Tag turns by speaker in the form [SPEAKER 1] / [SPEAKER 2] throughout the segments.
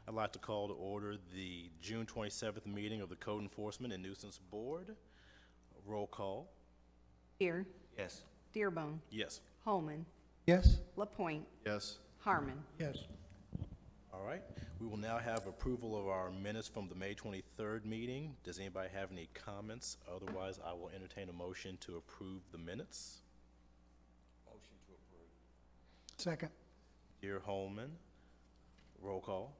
[SPEAKER 1] I'd like to call to order the June 27th meeting of the Code Enforcement and Nuisance Board. Roll call.
[SPEAKER 2] Deere.
[SPEAKER 3] Yes.
[SPEAKER 2] Dearbone.
[SPEAKER 1] Yes.
[SPEAKER 2] Holman.
[SPEAKER 4] Yes.
[SPEAKER 2] LaPointe.
[SPEAKER 1] Yes.
[SPEAKER 2] Harmon.
[SPEAKER 4] Yes.
[SPEAKER 1] All right. We will now have approval of our minutes from the May 23rd meeting. Does anybody have any comments? Otherwise, I will entertain a motion to approve the minutes.
[SPEAKER 3] Motion to approve.
[SPEAKER 4] Second.
[SPEAKER 1] Deere, Holman. Roll call.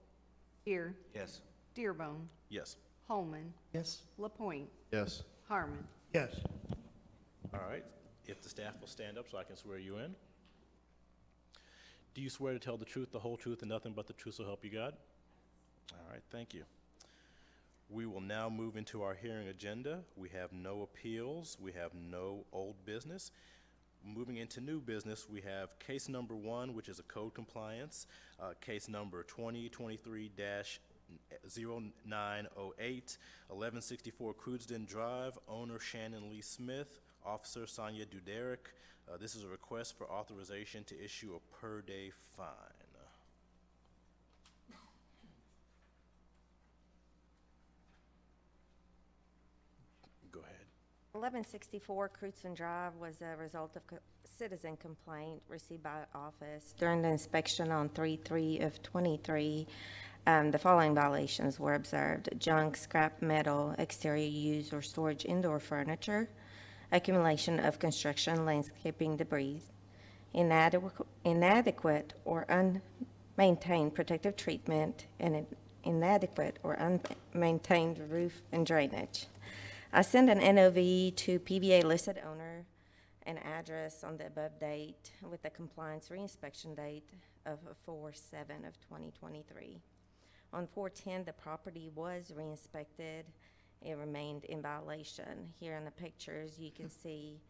[SPEAKER 2] Deere.
[SPEAKER 3] Yes.
[SPEAKER 2] Dearbone.
[SPEAKER 1] Yes.
[SPEAKER 2] Holman.
[SPEAKER 4] Yes.
[SPEAKER 2] LaPointe.
[SPEAKER 1] Yes.
[SPEAKER 2] Harmon.
[SPEAKER 4] Yes.
[SPEAKER 1] All right. If the staff will stand up so I can swear you in. Do you swear to tell the truth, the whole truth, and nothing but the truth, so help you God? All right, thank you. We will now move into our hearing agenda. We have no appeals. We have no old business. Moving into new business, we have case number 1, which is a code compliance. Case number 2023-0908, 1164 Crudesden Drive, owner Shannon Lee Smith, Officer Sonia Duderick. This is a request for authorization to issue a per-day fine. Go ahead.
[SPEAKER 5] 1164 Crudesden Drive was a result of citizen complaint received by office during the inspection on 3/3 of 23. The following violations were observed: junk, scrap metal, exterior use or storage indoor furniture, accumulation of construction landscaping debris, inadequate or unmaintained protective treatment, and inadequate or unmaintained roof and drainage. I sent an NOV to PVA listed owner and address on the above date with the compliance reinspection date of 4/7 of 2023. On 4/10, the property was reinspected. It remained in violation. Here in the pictures, you can see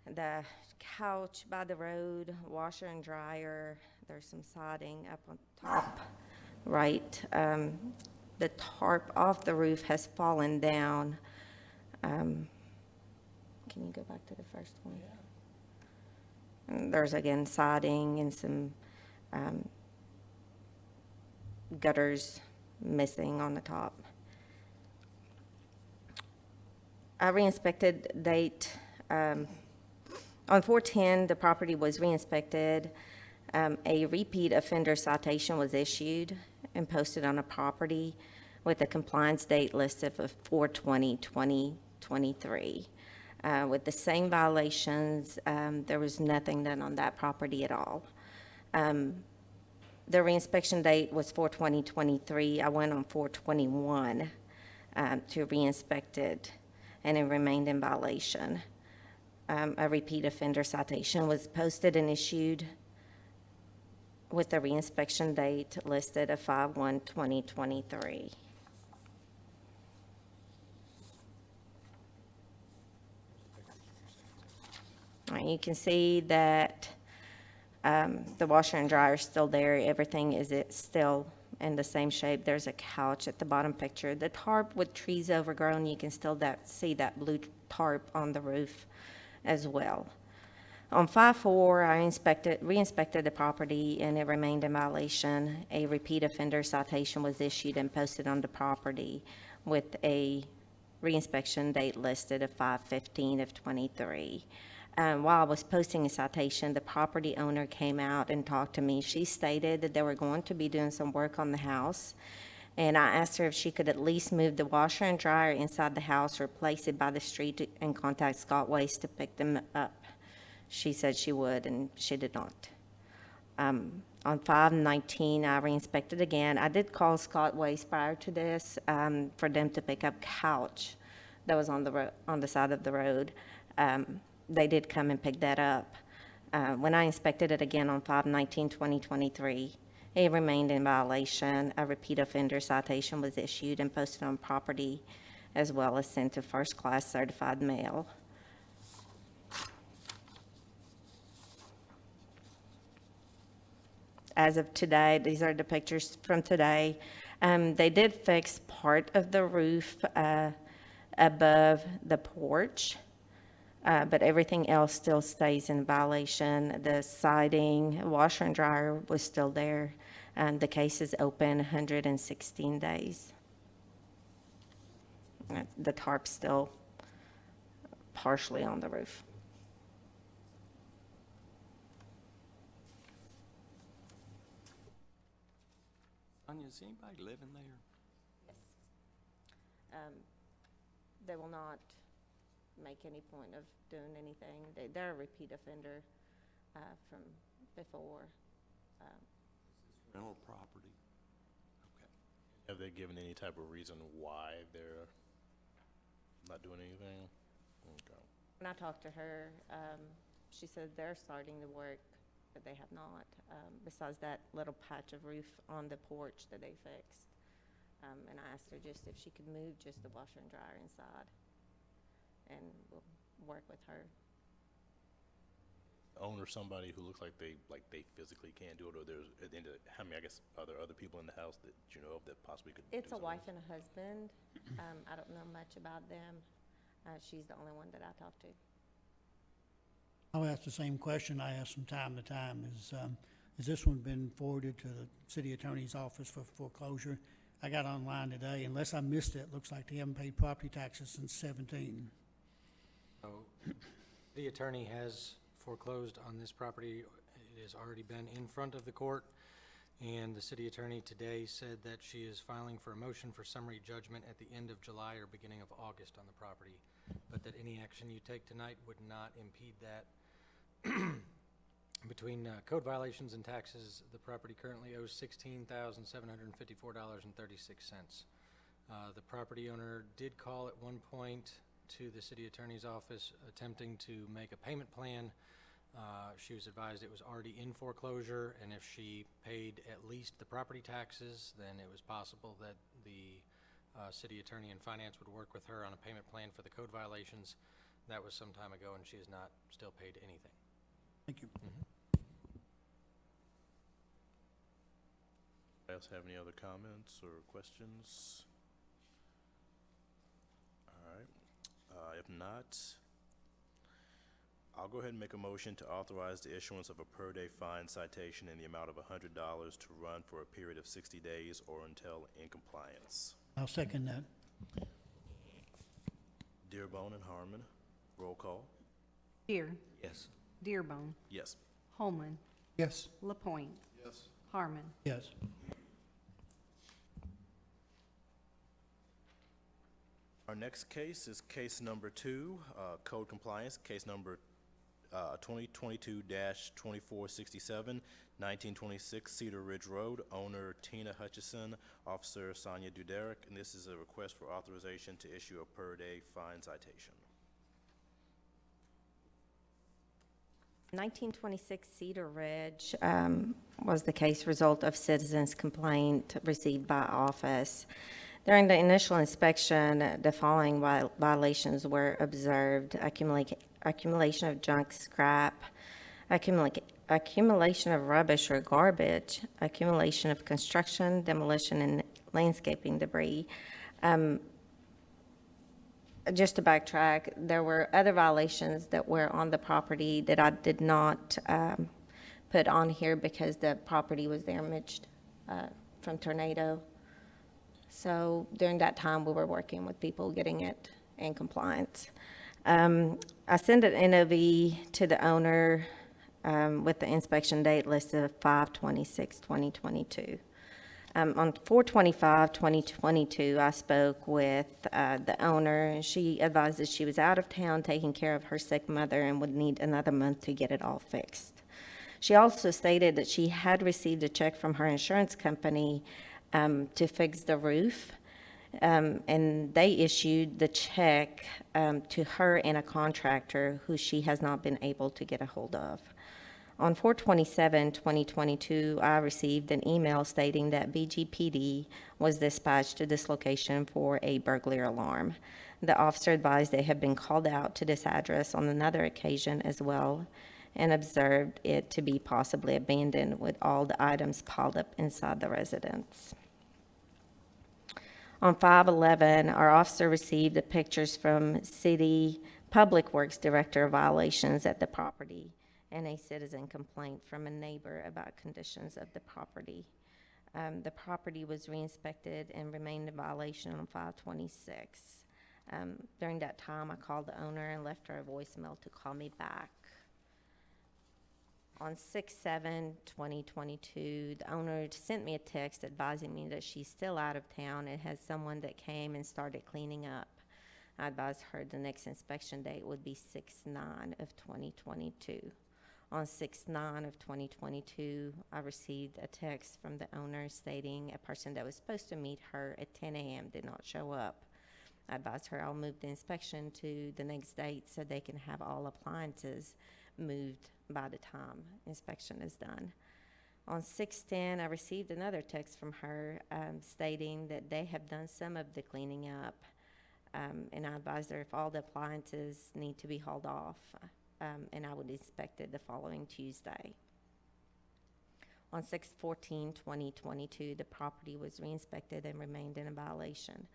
[SPEAKER 5] the couch by the road, washer and dryer. There's some siding up on top, right? The tarp off the roof has fallen down. Can you go back to the first one? Yeah. And there's, again, siding and some gutters missing on the top. I reinspected date, on 4/10, the property was reinspected. A repeat offender citation was issued and posted on a property with a compliance date listed for 4/20/2023. With the same violations, there was nothing done on that property at all. The reinspection date was 4/20/23. I went on 4/21 to reinspect it, and it remained in violation. A repeat offender citation was posted and issued with the reinspection date listed of 5/1/2023. You can see that the washer and dryer is still there. Everything is still in the same shape. There's a couch at the bottom picture. The tarp with trees overgrown, you can still see that blue tarp on the roof as well. On 5/4, I reinspected the property, and it remained in violation. A repeat offender citation was issued and posted on the property with a reinspection date listed of 5/15/23. While I was posting a citation, the property owner came out and talked to me. She stated that they were going to be doing some work on the house, and I asked her if she could at least move the washer and dryer inside the house or place it by the street and contact Scott Waste to pick them up. She said she would, and she did not. On 5/19, I reinspected again. I did call Scott Waste prior to this for them to pick up couch that was on the side of the road. They did come and pick that up. When I inspected it again on 5/19/2023, it remained in violation. A repeat offender citation was issued and posted on property, as well as sent to first-class certified mail. As of today, these are the pictures from today. They did fix part of the roof above the porch. but everything else still stays in violation. The siding, washer and dryer was still there. The case is open 116 days. The tarp's still partially on the roof.
[SPEAKER 3] Anya, is anybody living there?
[SPEAKER 5] They will not make any point of doing anything. They're a repeat offender from before.
[SPEAKER 3] Rental property? Okay.
[SPEAKER 1] Have they given any type of reason why they're not doing anything? Okay.
[SPEAKER 5] When I talked to her, she said they're starting to work, but they have not, besides that little patch of roof on the porch that they fixed. And I asked her just if she could move just the washer and dryer inside, and we'll work with her.
[SPEAKER 1] Owner, somebody who looks like they physically can't do it, or there's, at the end of, I mean, I guess, are there other people in the house that you know of that possibly could do
[SPEAKER 5] It's a
[SPEAKER 1] something?
[SPEAKER 5] wife and a husband. I don't know much about them. She's the only one that I talked to.
[SPEAKER 4] I'll ask the same question I ask from time to time. Has this one been forwarded to the city attorney's office for foreclosure? I got online today, unless I missed it, looks like they haven't paid property taxes since 17.
[SPEAKER 6] So, the attorney has foreclosed on this property. It has already been in front of the court, and the city attorney today said that she is filing for a motion for summary judgment at the end of July or beginning of August on the property, but that any action you take tonight would not impede that. Between code violations and taxes, the property currently owes $16,754.36. The property owner did call at one point to the city attorney's office attempting to make a payment plan. She was advised it was already in foreclosure, and if she paid at least the property taxes, then it was possible that the city attorney and finance would work with her on a payment plan for the code violations. That was some time ago, and she has not still paid anything.
[SPEAKER 4] Thank you.
[SPEAKER 1] Else have any other comments or questions? All right. If not, I'll go ahead and make a motion to authorize the issuance of a per-day fine citation in the amount of $100 to run for a period of 60 days or until in compliance.
[SPEAKER 4] I'll second that.
[SPEAKER 1] Dearbone and Harmon, roll call.
[SPEAKER 2] Deere.
[SPEAKER 3] Yes.
[SPEAKER 2] Dearbone.
[SPEAKER 1] Yes.
[SPEAKER 2] Holman.
[SPEAKER 4] Yes.
[SPEAKER 2] LaPointe.
[SPEAKER 3] Yes.
[SPEAKER 2] Harmon.
[SPEAKER 4] Yes.
[SPEAKER 1] Our next case is case number 2, code compliance, case number 2022-2467, 1926 Cedar Ridge Road, owner Tina Hutchison, officer Sonia Duderick, and this is a request for authorization to issue a per-day fine citation.
[SPEAKER 5] 1926 Cedar Ridge was the case result of citizens' complaint received by office. During the initial inspection, the following violations were observed: accumulation of junk scrap, accumulation of rubbish or garbage, accumulation of construction, demolition, and landscaping debris. Just to backtrack, there were other violations that were on the property that I did not put on here because the property was damaged from tornado. So during that time, we were working with people getting it in compliance. I sent an NOV to the owner with the inspection date listed of 5/26/2022. On 4/25/2022, I spoke with the owner. She advised that she was out of town taking care of her sick mother and would need another month to get it all fixed. She also stated that she had received a check from her insurance company to fix the roof, and they issued the check to her and a contractor who she has not been able to get a hold of. On 4/27/2022, I received an email stating that BGPD was dispatched to this location for a burglary alarm. The officer advised they had been called out to this address on another occasion as well, and observed it to be possibly abandoned with all the items piled up inside the residence. On 5/11, our officer received the pictures from city Public Works Director violations at the property, and a citizen complaint from a neighbor about conditions of the property. The property was re-inspected and remained in violation on 5/26. During that time, I called the owner and left her a voicemail to call me back. On 6/7/2022, the owner sent me a text advising me that she's still out of town and had someone that came and started cleaning up. I advised her the next inspection date would be 6/9/2022. On 6/9/2022, I received a text from the owner stating a person that was supposed to meet her at 10 a.m. did not show up. I advised her I'll move the inspection to the next date so they can have all appliances moved by the time inspection is done. On 6/10, I received another text from her stating that they have done some of the cleaning up, and I advised her if all the appliances need to be hauled off, and I would inspect it the following Tuesday. On 6/14/2022, the property was re-inspected and remained in a violation.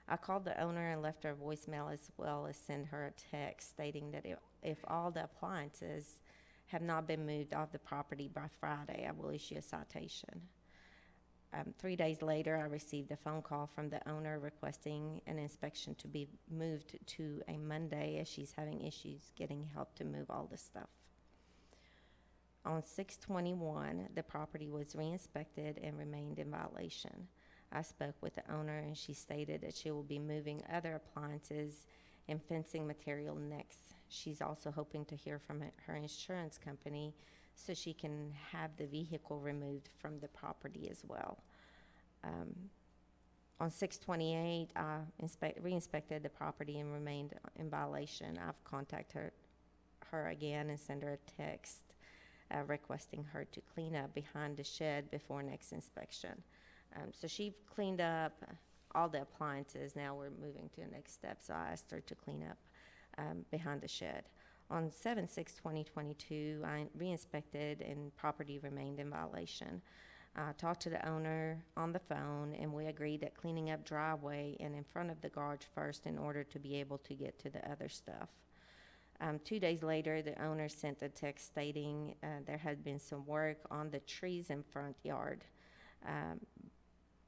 [SPEAKER 5] I called the owner and left her a voicemail as well as sent her a text stating that if all the appliances have not been moved off the property by Friday, I will issue a citation. 3 days later, I received a phone call from the owner requesting an inspection to be moved to a Monday as she's having issues getting help to move all the stuff. On 6/21, the property was re-inspected and remained in violation. I spoke with the owner and she stated that she will be moving other appliances and fencing material next. She's also hoping to hear from her insurance company so she can have the vehicle removed from the property as well. On 6/28, I re-inspected the property and remained in violation. I've contacted her again and sent her a text requesting her to clean up behind the shed before next inspection. So she cleaned up all the appliances. Now we're moving to the next step. So I asked her to clean up behind the shed. On 7/6/2022, I re-inspected and property remained in violation. I talked to the owner on the phone and we agreed that cleaning up driveway and in front of the garage first in order to be able to get to the other stuff. 2 days later, the owner sent a text stating there had been some work on the trees in front yard.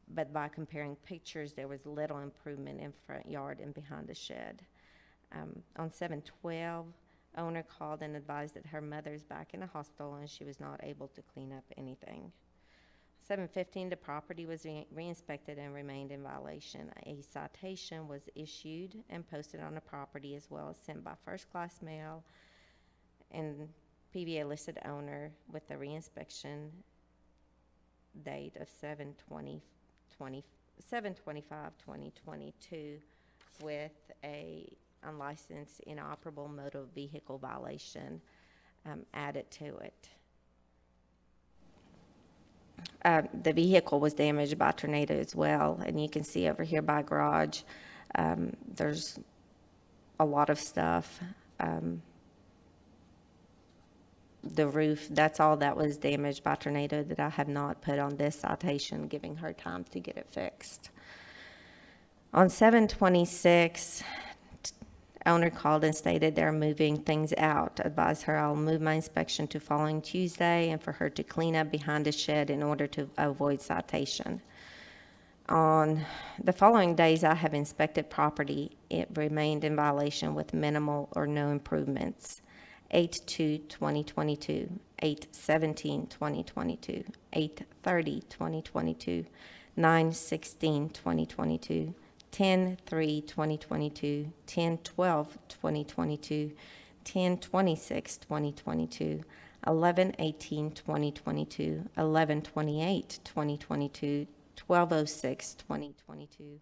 [SPEAKER 5] But by comparing pictures, there was little improvement in front yard and behind the shed. On 7/12, owner called and advised that her mother's back in the hospital and she was not able to clean up anything. 7/15, the property was re-inspected and remained in violation. A citation was issued and posted on the property as well as sent by first-class mail, and PVA listed owner with the re-inspection date of 7/25/2022 with a unlicensed inoperable motor vehicle violation added to it. The vehicle was damaged by tornado as well, and you can see over here by garage, there's a lot of stuff. The roof, that's all that was damaged by tornado that I have not put on this citation, giving her time to get it fixed. On 7/26, owner called and stated they're moving things out. Advised her I'll move my inspection to following Tuesday and for her to clean up behind the shed in order to avoid citation. On the following days, I have inspected property. It remained in violation with minimal or no improvements. 8/2/2022, 8/17/2022, 8/30/2022, 9/16/2022, 10/3/2022, 10/12/2022, 10/26/2022, 11/18/2022, 11/28/2022, 12/06/2022,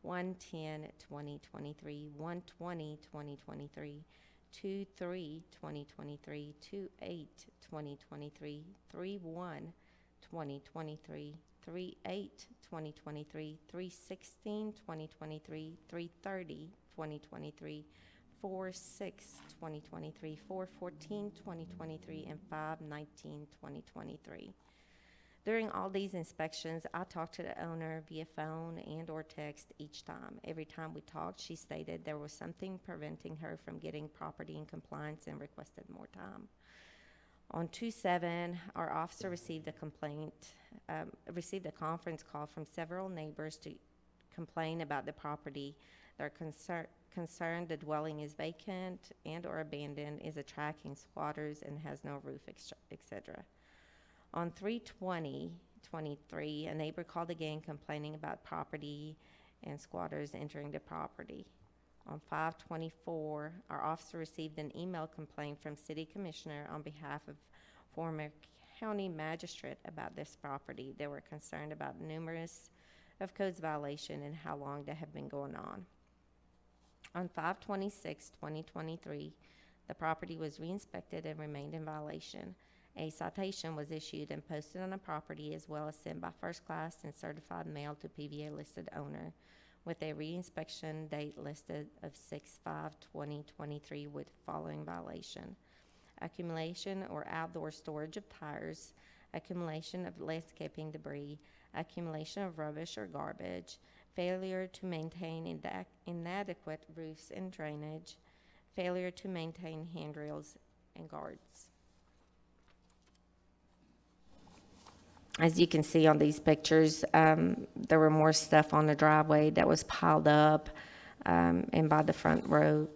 [SPEAKER 5] 1/10/2023, 1/20/2023, 2/3/2023, 2/8/2023, 3/1/2023, 3/8/2023, 3/16/2023, 3/30/2023, 4/6/2023, 4/14/2023, and 5/19/2023. During all these inspections, I talked to the owner via phone and/or text each time. Every time we talked, she stated there was something preventing her from getting property in compliance and requested more time. On 2/7, our officer received a conference call from several neighbors to complain about the property. They're concerned the dwelling is vacant and/or abandoned, is attracting squatters, and has no roof, etc. On 3/20/23, a neighbor called again complaining about property and squatters entering the property. On 5/24, our officer received an email complaint from City Commissioner on behalf of former county magistrate about this property. They were concerned about numerous of codes violation and how long they have been going on. On 5/26/2023, the property was re-inspected and remained in violation. A citation was issued and posted on the property, as well as sent by first class and certified mail to PVA listed owner, with a re-inspection date listed of 6/5/2023 with following violation: accumulation or outdoor storage of tires, accumulation of landscaping debris, accumulation of rubbish or garbage, failure to maintain inadequate roofs and drainage, failure to maintain handrails and guards. As you can see on these pictures, there were more stuff on the driveway that was piled up and by the front row.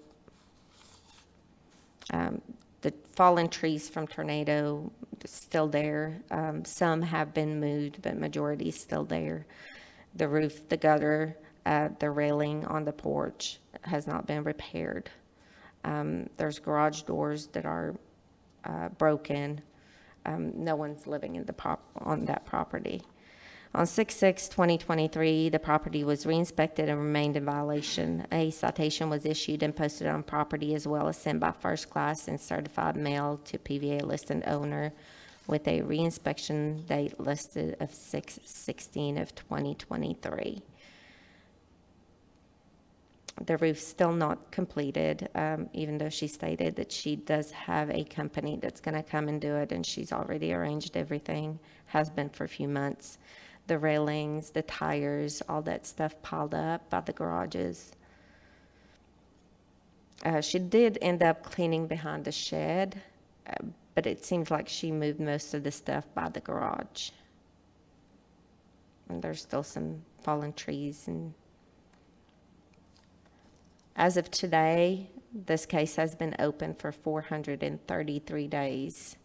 [SPEAKER 5] The fallen trees from tornado still there. Some have been moved, but majority is still there. The roof, the gutter, the railing on the porch has not been repaired. There's garage doors that are broken. No one's living in on that property. On 6/6/2023, the property was re-inspected and remained in violation. A citation was issued and posted on property, as well as sent by first class and certified mail to PVA listed owner, with a re-inspection date listed of 6/16/2023. The roof's still not completed, even though she stated that she does have a company that's going to come and do it, and she's already arranged everything, has been for a few months. The railings, the tires, all that stuff piled up by the garages. She did end up cleaning behind the shed, but it seems like she moved most of the stuff by the garage. And there's still some fallen trees. And as of today, this case has been open for 433 days,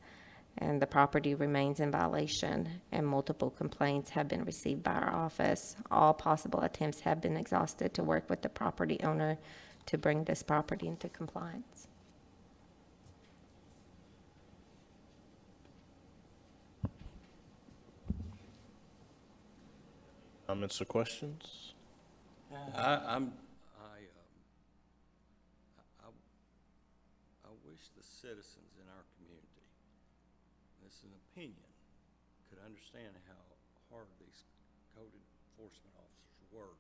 [SPEAKER 5] and the property remains in violation, and multiple complaints have been received by our office. All possible attempts have been exhausted to work with the property owner to bring this property into compliance.
[SPEAKER 1] Comments or questions?
[SPEAKER 3] I wish the citizens in our community, this is an opinion, could understand how hard these code enforcement officers work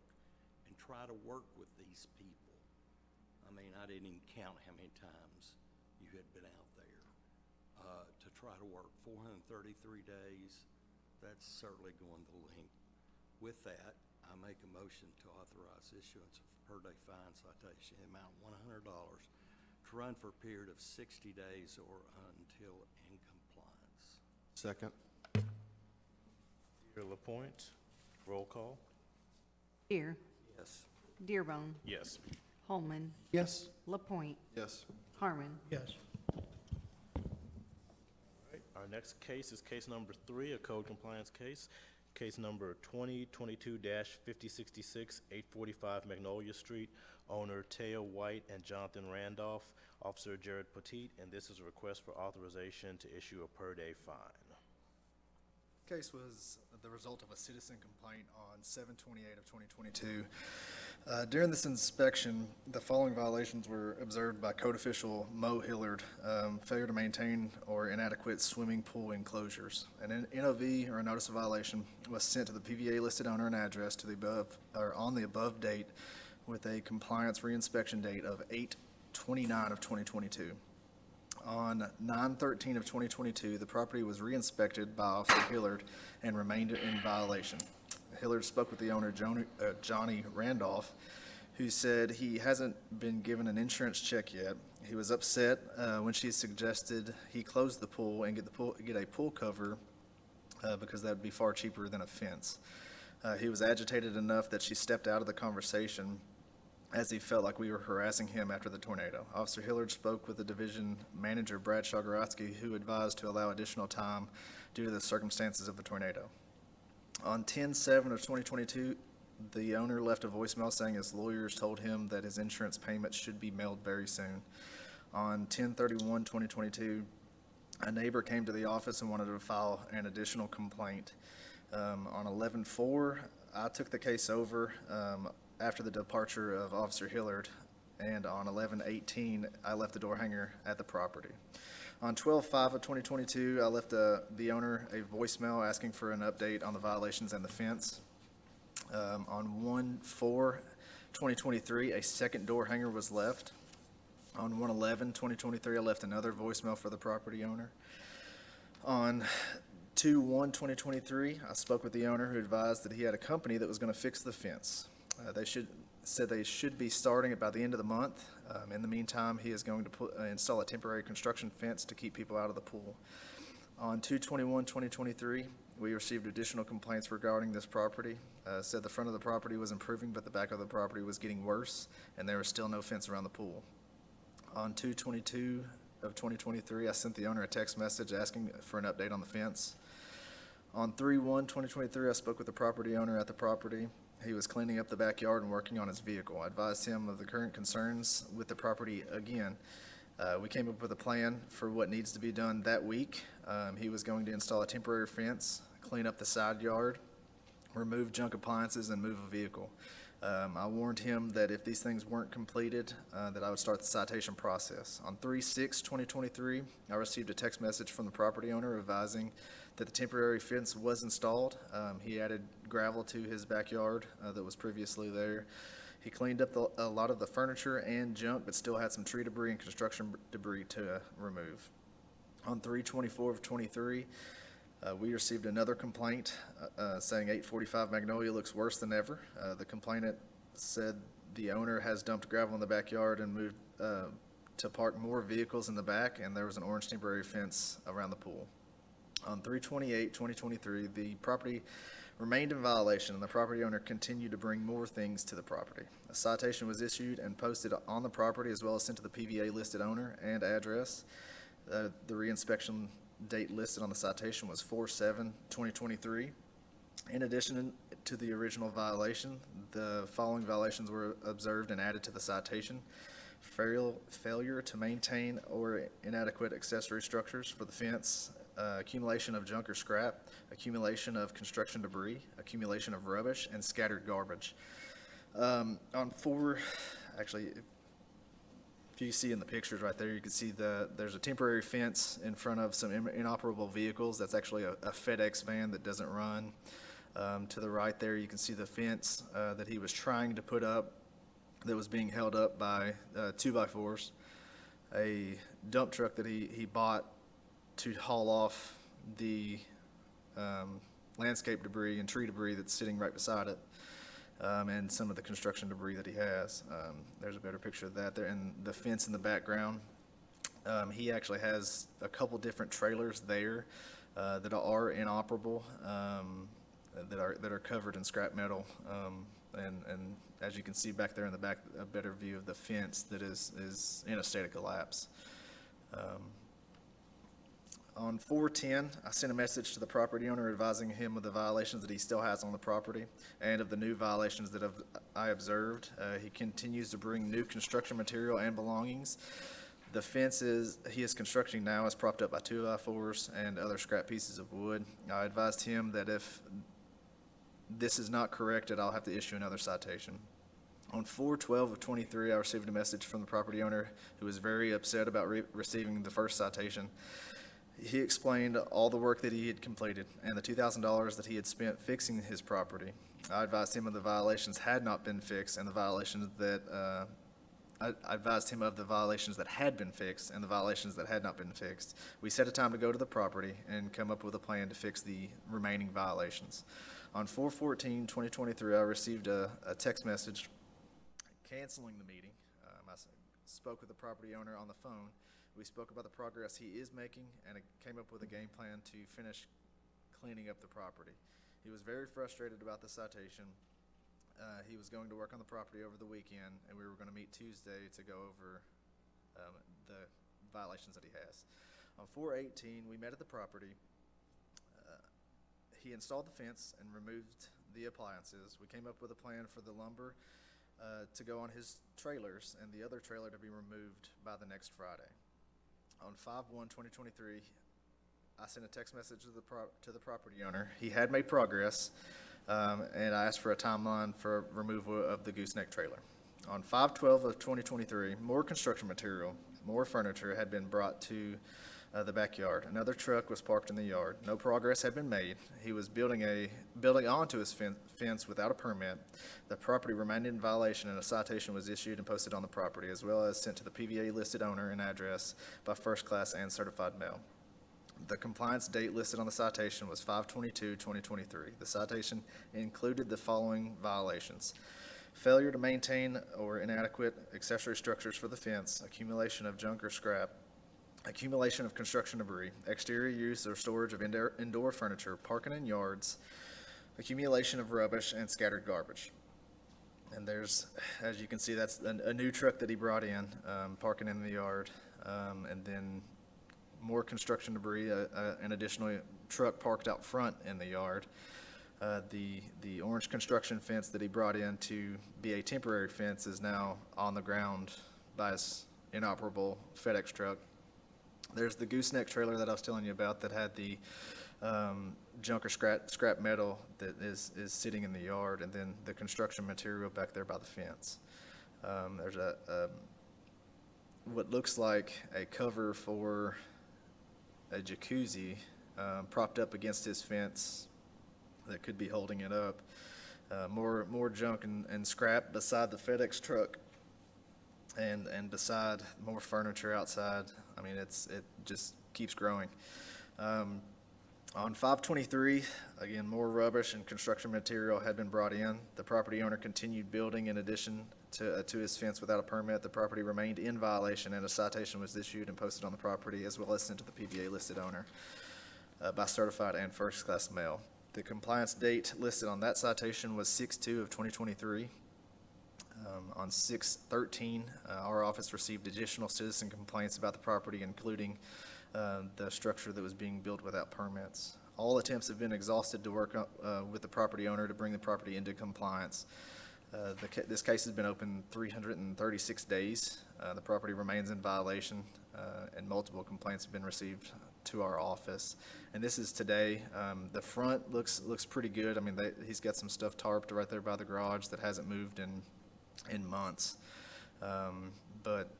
[SPEAKER 3] and try to work with these people. I mean, I didn't even count how many times you had been out there to try to work 433 days. That's certainly going the length. With that, I make a motion to authorize issuance of per-day fine citation in amount of $100 to run for a period of 60 days or until in compliance.
[SPEAKER 7] Second.
[SPEAKER 1] Dear LaPointe, roll call.
[SPEAKER 2] Deere,
[SPEAKER 3] Yes.
[SPEAKER 2] Dearbone,
[SPEAKER 1] Yes.
[SPEAKER 2] Holman,
[SPEAKER 7] Yes.
[SPEAKER 2] LaPointe,
[SPEAKER 7] Yes.
[SPEAKER 2] Harmon.
[SPEAKER 4] Yes.
[SPEAKER 1] Our next case is case number 3, a code compliance case. Case number 2022-5066, 845 Magnolia Street. Owner Taya White and Jonathan Randolph. Officer Jared Petit, and this is a request for authorization to issue a per-day fine.
[SPEAKER 8] Case was the result of a citizen complaint on 7/28/2022. During this inspection, the following violations were observed by code official Mo Hillard: failure to maintain or inadequate swimming pool enclosures. An NOV, or a notice of violation, was sent to the PVA listed owner and address to the above, or on the above date, with a compliance reinspection date of 8/29/2022. On 9/13 of 2022, the property was re-inspected by Officer Hillard and remained in violation. Hillard spoke with the owner, Johnny Randolph, who said he hasn't been given an insurance check yet. He was upset when she suggested he close the pool and get a pool cover because that would be far cheaper than a fence. He was agitated enough that she stepped out of the conversation as he felt like we were harassing him after the tornado. Officer Hillard spoke with the division manager, Brad Shagorotsky, who advised to allow additional time due to the circumstances of the tornado. On 10/7 of 2022, the owner left a voicemail saying his lawyers told him that his insurance payment should be mailed very soon. On 10/31/2022, a neighbor came to the office and wanted to file an additional complaint. On 11/4, I took the case over after the departure of Officer Hillard, and on 11/18, I left the door hanger at the property. On 12/5 of 2022, I left the owner a voicemail asking for an update on the violations and the fence. On 1/4/2023, a second door hanger was left. On 1/11/2023, I left another voicemail for the property owner. On 2/1/2023, I spoke with the owner who advised that he had a company that was going to fix the fence. They said they should be starting it by the end of the month. In the meantime, he is going to install a temporary construction fence to keep people out of the pool. On 2/21/2023, we received additional complaints regarding this property. Said the front of the property was improving, but the back of the property was getting worse, and there was still no fence around the pool. On 2/22 of 2023, I sent the owner a text message asking for an update on the fence. On 3/1/2023, I spoke with the property owner at the property. He was cleaning up the backyard and working on his vehicle. I advised him of the current concerns with the property again. We came up with a plan for what needs to be done that week. He was going to install a temporary fence, clean up the side yard, remove junk appliances, and move a vehicle. I warned him that if these things weren't completed, that I would start the citation process. On 3/6/2023, I received a text message from the property owner advising that the temporary fence was installed. He added gravel to his backyard that was previously there. He cleaned up a lot of the furniture and junk, but still had some tree debris and construction debris to remove. On 3/24/23, we received another complaint saying 845 Magnolia looks worse than ever. The complainant said the owner has dumped gravel in the backyard and moved to park more vehicles in the back, and there was an orange temporary fence around the pool. On 3/28/2023, the property remained in violation, and the property owner continued to bring more things to the property. A citation was issued and posted on the property, as well as sent to the PVA listed owner and address. The reinspection date listed on the citation was 4/7/2023. In addition to the original violation, the following violations were observed and added to the citation: failure to maintain or inadequate accessory structures for the fence, accumulation of junk or scrap, accumulation of construction debris, accumulation of rubbish, and scattered garbage. If you see in the pictures right there, you can see there's a temporary fence in front of some inoperable vehicles. That's actually a FedEx van that doesn't run. To the right there, you can see the fence that he was trying to put up that was being held up by 2x4s. A dump truck that he bought to haul off the landscape debris and tree debris that's sitting right beside it, and some of the construction debris that he has. There's a better picture of that there, and the fence in the background. He actually has a couple different trailers there that are inoperable, that are covered in scrap metal, and as you can see back there in the back, a better view of the fence that is in a state of collapse. On 4/10, I sent a message to the property owner advising him of the violations that he still has on the property and of the new violations that I observed. He continues to bring new construction material and belongings. The fence he is constructing now is propped up by 2x4s and other scrap pieces of wood. I advised him that if this is not corrected, I'll have to issue another citation. On 4/12/23, I received a message from the property owner who was very upset about receiving the first citation. He explained all the work that he had completed and the $2,000 that he had spent fixing his property. I advised him of the violations had not been fixed and the violations that I advised him of the violations that had been fixed and the violations that had not been fixed. We set a time to go to the property and come up with a plan to fix the remaining violations. On 4/14/2023, I received a text message canceling the meeting. Spoke with the property owner on the phone. We spoke about the progress he is making and came up with a game plan to finish cleaning up the property. He was very frustrated about the citation. He was going to work on the property over the weekend, and we were going to meet Tuesday to go over the violations that he has. On 4/18, we met at the property. He installed the fence and removed the appliances. We came up with a plan for the lumber to go on his trailers and the other trailer to be removed by the next Friday. On 5/1/2023, I sent a text message to the property owner. He had made progress, and I asked for a timeline for removal of the gooseneck trailer. On 5/12/2023, more construction material, more furniture had been brought to the backyard. Another truck was parked in the yard. No progress had been made. He was building onto his fence without a permit. The property remained in violation, and a citation was issued and posted on the property, as well as sent to the PVA listed owner and address by first class and certified mail. The compliance date listed on the citation was 5/22/2023. The citation included the following violations: failure to maintain or inadequate accessory structures for the fence, accumulation of junk or scrap, accumulation of construction debris, exterior use or storage of indoor furniture, parking in yards, accumulation of rubbish, and scattered garbage. And there's, as you can see, that's a new truck that he brought in, parking in the yard, and then more construction debris, an additional truck parked out front in the yard. The orange construction fence that he brought in to be a temporary fence is now on the ground by his inoperable FedEx truck. There's the gooseneck trailer that I was telling you about that had the junk or scrap metal that is sitting in the yard, and then the construction material back there by the fence. There's what looks like a cover for a jacuzzi propped up against his fence that could be holding it up. More junk and scrap beside the FedEx truck, and beside more furniture outside. I mean, it just keeps growing. On 5/23, again, more rubbish and construction material had been brought in. The property owner continued building in addition to his fence without a permit. The property remained in violation, and a citation was issued and posted on the property, as well as sent to the PVA listed owner by certified and first-class mail. The compliance date listed on that citation was 6/2/2023. On 6/13, our office received additional citizen complaints about the property, including the structure that was being built without permits. All attempts have been exhausted to work with the property owner to bring the property into compliance. This case has been open 336 days. The property remains in violation, and multiple complaints have been received to our office. And this is today. The front looks pretty good. I mean, he's got some stuff tarped right there by the garage that hasn't moved in months. But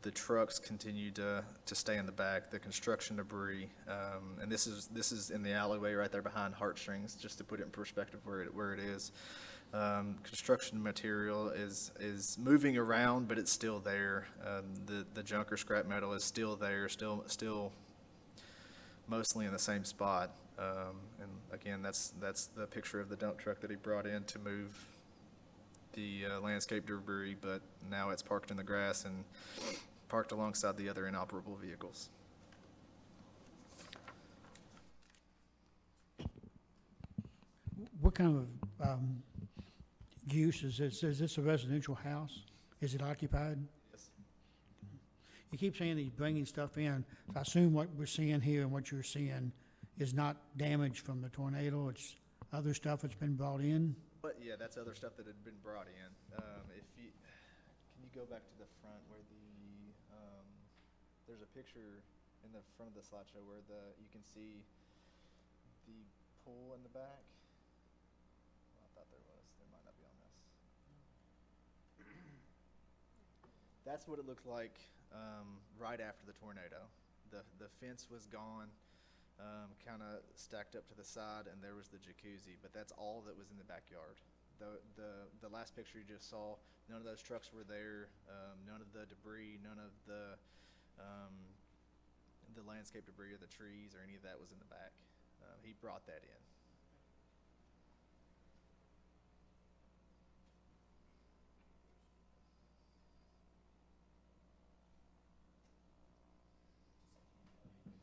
[SPEAKER 8] the trucks continue to stay in the back. The construction debris, and this is in the alleyway right there behind Heartstrings, just to put it in perspective where it is. Construction material is moving around, but it's still there. The junk or scrap metal is still there, still mostly in the same spot. And again, that's the picture of the dump truck that he brought in to move the landscape debris, but now it's parked in the grass and parked alongside the other inoperable vehicles.
[SPEAKER 4] What kind of use is this? Is this a residential house? Is it occupied?
[SPEAKER 8] Yes.
[SPEAKER 4] You keep saying that he's bringing stuff in. So I assume what we're seeing here and what you're seeing is not damage from the tornado. It's other stuff that's been brought in.
[SPEAKER 8] But yeah, that's other stuff that had been brought in. Can you go back to the front where there's a picture in the front of the slideshow where you can see the pool in the back. Well, I thought there was. There might not be on this. That's what it looked like right after the tornado. The fence was gone, kind of stacked up to the side, and there was the jacuzzi, but that's all that was in the backyard. The last picture you just saw, none of those trucks were there. None of the debris, none of the landscape debris or the trees or any of that was in the back. He brought that in.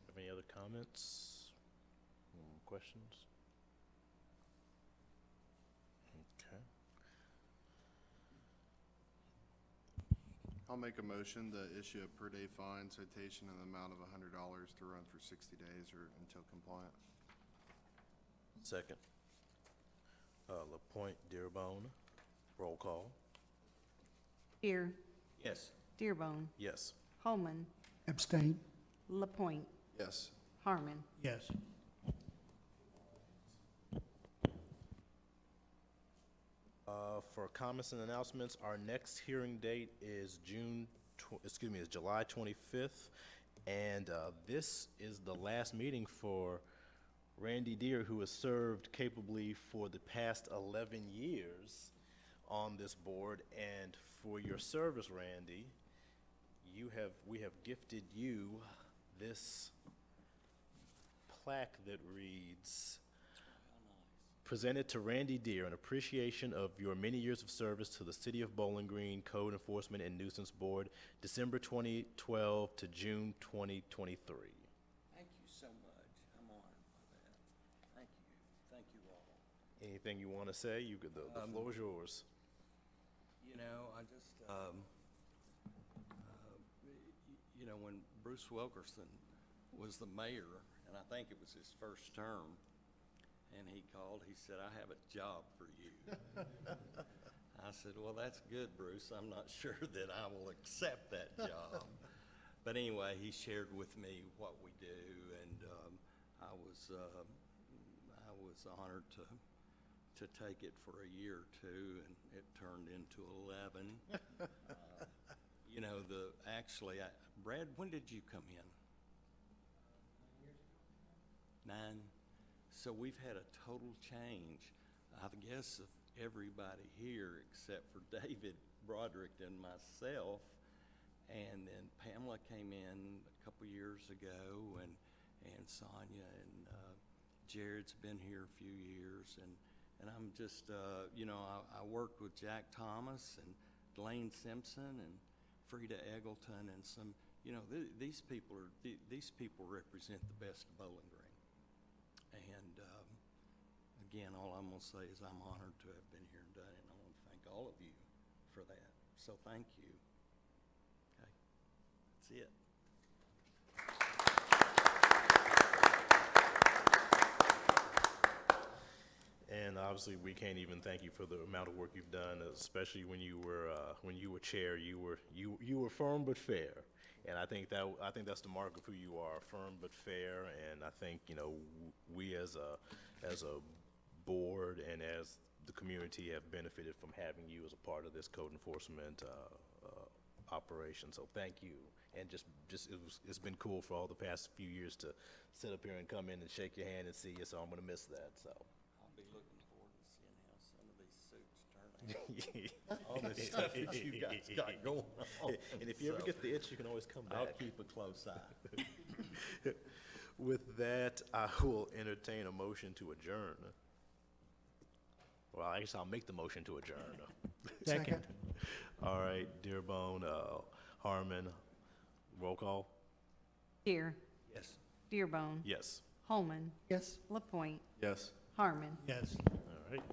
[SPEAKER 1] Have any other comments? Questions? Okay.
[SPEAKER 7] I'll make a motion to issue a per day fine citation in the amount of $100 to run for 60 days or until compliant.
[SPEAKER 1] Second. LaPointe, Dearbone, roll call.
[SPEAKER 2] Deer,
[SPEAKER 3] Yes.
[SPEAKER 2] Dearbone,
[SPEAKER 1] Yes.
[SPEAKER 2] Holman,
[SPEAKER 4] Abstain?
[SPEAKER 2] LaPointe,
[SPEAKER 7] Yes.
[SPEAKER 2] Harmon.
[SPEAKER 4] Yes.
[SPEAKER 1] For comments and announcements, our next hearing date is is July 25th, and this is the last meeting for Randy Deere, who has served capably for the past 11 years on this board. And for your service, Randy, we have gifted you this plaque that reads, "Presented to Randy Deere in appreciation of your many years of service to the City of Bowling Green Code Enforcement and Nuisance Board, December 2012 to June 2023.
[SPEAKER 3] Thank you so much. I'm honored by that. Thank you. Thank you all.
[SPEAKER 1] Anything you want to say? The floor is yours.
[SPEAKER 3] You know, I just, you know, when Bruce Wilkerson was the mayor, and I think it was his first term, and he called, he said, "I have a job for you." I said, "Well, that's good, Bruce. I'm not sure that I will accept that job." But anyway, he shared with me what we do, and I was honored to take it for a year or two, and it turned into 11. You know, Brad, when did you come in? 9. So we've had a total change, I guess, of everybody here except for David Broderick and myself. And then Pamela came in a couple years ago, and Sonia, and Jared's been here a few years. And I'm just, you know, I worked with Jack Thomas and Dwayne Simpson and Frida Eggleton and some, you know, these people represent the best of Bowling Green. And again, all I'm going to say is I'm honored to have been here and done it, and I want to thank all of you for that. So thank you. Okay, that's it.
[SPEAKER 1] And obviously, we can't even thank you for the amount of work you've done, especially when you were chair. You were firm but fair, and I think that's the mark of who you are: firm but fair. And I think, you know, we as a board and as the community have benefited from having you as a part of this code enforcement operation. So thank you. And it's been cool for all the past few years to sit up here and come in and shake your hand and see you. So I'm gonna miss that. So.
[SPEAKER 3] I'll be looking forward to seeing how some of these suits turn out. All this stuff that you guys got going on.
[SPEAKER 1] And if you ever get the itch, you can always come back.
[SPEAKER 3] I'll keep a close eye.
[SPEAKER 1] With that, I will entertain a motion to adjourn. Well, I guess I'll make the motion to adjourn.
[SPEAKER 4] Second.
[SPEAKER 1] All right, Dearbone, Harmon, roll call?
[SPEAKER 2] Deer,
[SPEAKER 3] Yes.
[SPEAKER 2] Dearbone,
[SPEAKER 1] Yes.
[SPEAKER 2] Holman,
[SPEAKER 4] Yes.
[SPEAKER 2] LaPointe,
[SPEAKER 7] Yes.
[SPEAKER 2] Harmon.
[SPEAKER 4] Yes.
[SPEAKER 1] All right.